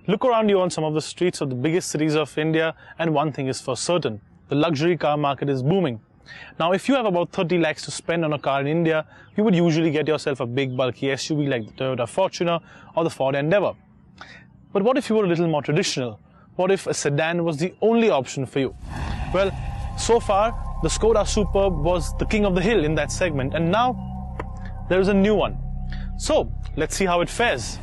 Look around you on some of the streets of the biggest cities of India and one thing is for certain, the luxury car market is booming. Now if you have about 30 lakhs to spend on a car in India, you would usually get yourself a big bulky SUV like the Toyota Fortuner or the Ford Endeavour. But what if you were a little more traditional? What if a sedan was the only option for you? Well, so far the Skoda Superb was the king of the hill in that segment, and now there is a new one. So let's see how it fares.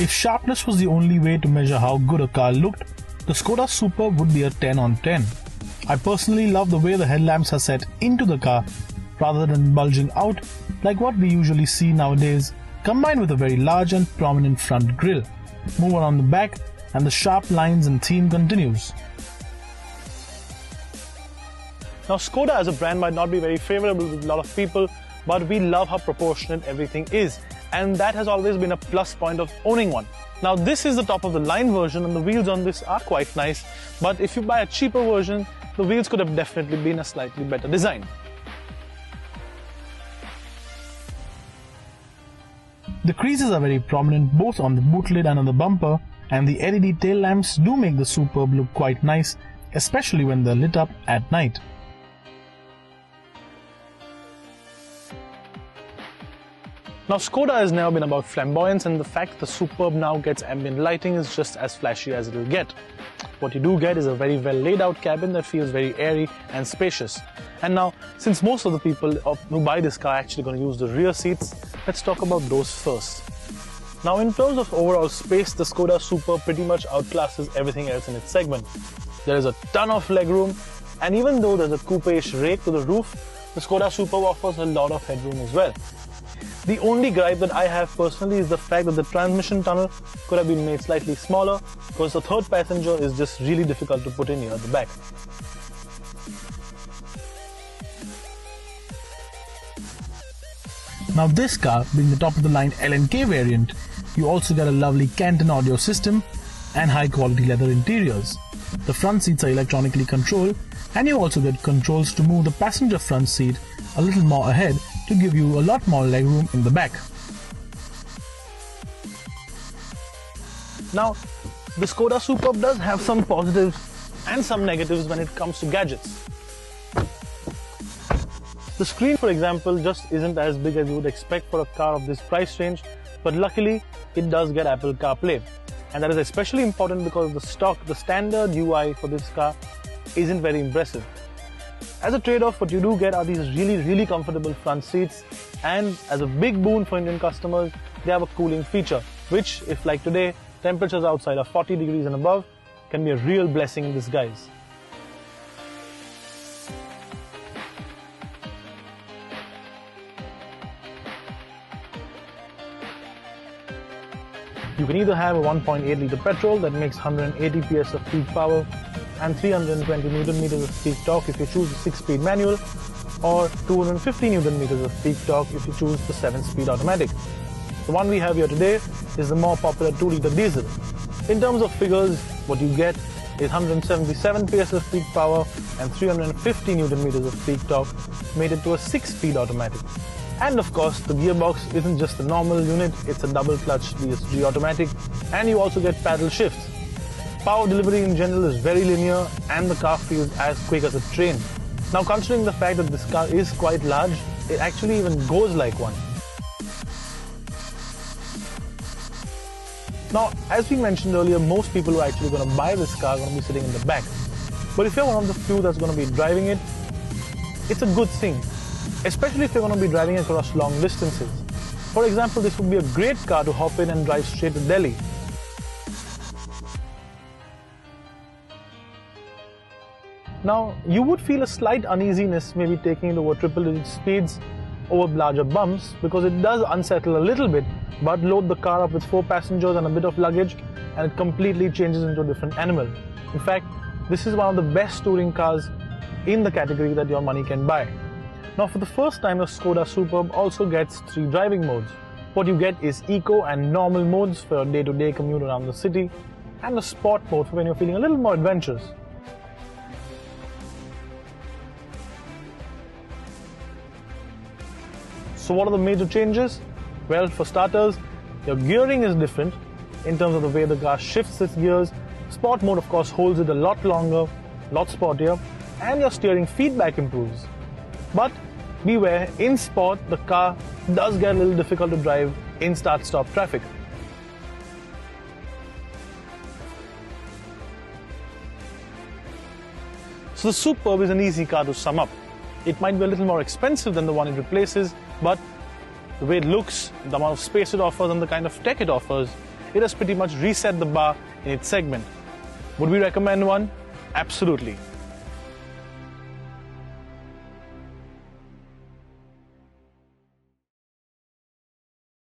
If sharpness was the only way to measure how good a car looked, the Skoda Superb would be a 10 on 10. I personally love the way the headlamps are set into the car rather than bulging out like what we usually see nowadays, combined with a very large and prominent front grille. Move on the back and the sharp lines and theme continues. Now Skoda as a brand might not be very favorable with a lot of people, but we love how proportionate everything is, and that has always been a plus point of owning one. Now this is the top of the line version and the wheels on this are quite nice, but if you buy a cheaper version, the wheels could have definitely been a slightly better design. The creases are very prominent both on the boot lid and on the bumper, and the LED tail lamps do make the Superb look quite nice, especially when they're lit up at night. Now Skoda has never been about flamboyance, and the fact that the Superb now gets ambient lighting is just as flashy as it will get. What you do get is a very well laid out cabin that feels very airy and spacious. And now, since most of the people who buy this car are actually going to use the rear seats, let's talk about those first. Now in terms of overall space, the Skoda Superb pretty much outclasses everything else in its segment. There is a ton of legroom, and even though there's a coupe-ish rake to the roof, the Skoda Superb offers a lot of headroom as well. The only gripe that I have personally is the fact that the transmission tunnel could have been made slightly smaller, because the third passenger is just really difficult to put in here at the back. Now this car, being the top of the line L&K variant, you also get a lovely Canton audio system and high quality leather interiors. The front seats are electronically controlled, and you also get controls to move the passenger front seat a little more ahead to give you a lot more legroom in the back. Now, the Skoda Superb does have some positives and some negatives when it comes to gadgets. The screen, for example, just isn't as big as you would expect for a car of this price range, but luckily it does get Apple CarPlay, and that is especially important because the standard UI for this car isn't very impressive. As a trade-off, what you do get are these really comfortable front seats, and as a big boon for Indian customers, they have a cooling feature, which, if like today, temperatures outside are 40 degrees and above, can be a real blessing in disguise. You can either have a 1.8 litre petrol that makes 180 PS of peak power and 320 Newton meters of peak torque if you choose the 6-speed manual, or 250 Newton meters of peak torque if you choose the 7-speed automatic. The one we have here today is the more popular 2-litre diesel. In terms of figures, what you get is 177 PS of peak power and 350 Newton meters of peak torque, made it to a 6-speed automatic. And of course, the gearbox isn't just a normal unit, it's a double clutch DSG automatic, and you also get paddle shifts. Power delivery in general is very linear, and the car feels as quick as a train. Now considering the fact that this car is quite large, it actually even goes like one. Now, as we mentioned earlier, most people who are actually going to buy this car are going to be sitting in the back. But if you're one of the few that's going to be driving it, it's a good thing, especially if you're going to be driving across long distances. For example, this would be a great car to hop in and drive straight to Delhi. Now, you would feel a slight uneasiness maybe taking it over triple-digit speeds over larger bumps, because it does unsettle a little bit, but load the car up with 4 passengers and a bit of luggage and it completely changes into a different animal. In fact, this is one of the best touring cars in the category that your money can buy. Now for the first time, the Skoda Superb also gets 3 driving modes. What you get is Eco and Normal modes for your day-to-day commute around the city, and a Sport mode for when you're feeling a little more adventurous. So what are the major changes? Well, for starters, your gearing is different in terms of the way the car shifts its gears. Sport mode, of course, holds it a lot longer, lot sportier, and your steering feedback improves. But beware, in sport, the car does get a little difficult to drive in start-stop traffic. So the Superb is an easy car to sum up. It might be a little more expensive than the one it replaces, but the way it looks, the amount of space it offers, and the kind of tech it offers, it has pretty much reset the bar in its segment. Would we recommend one? Absolutely.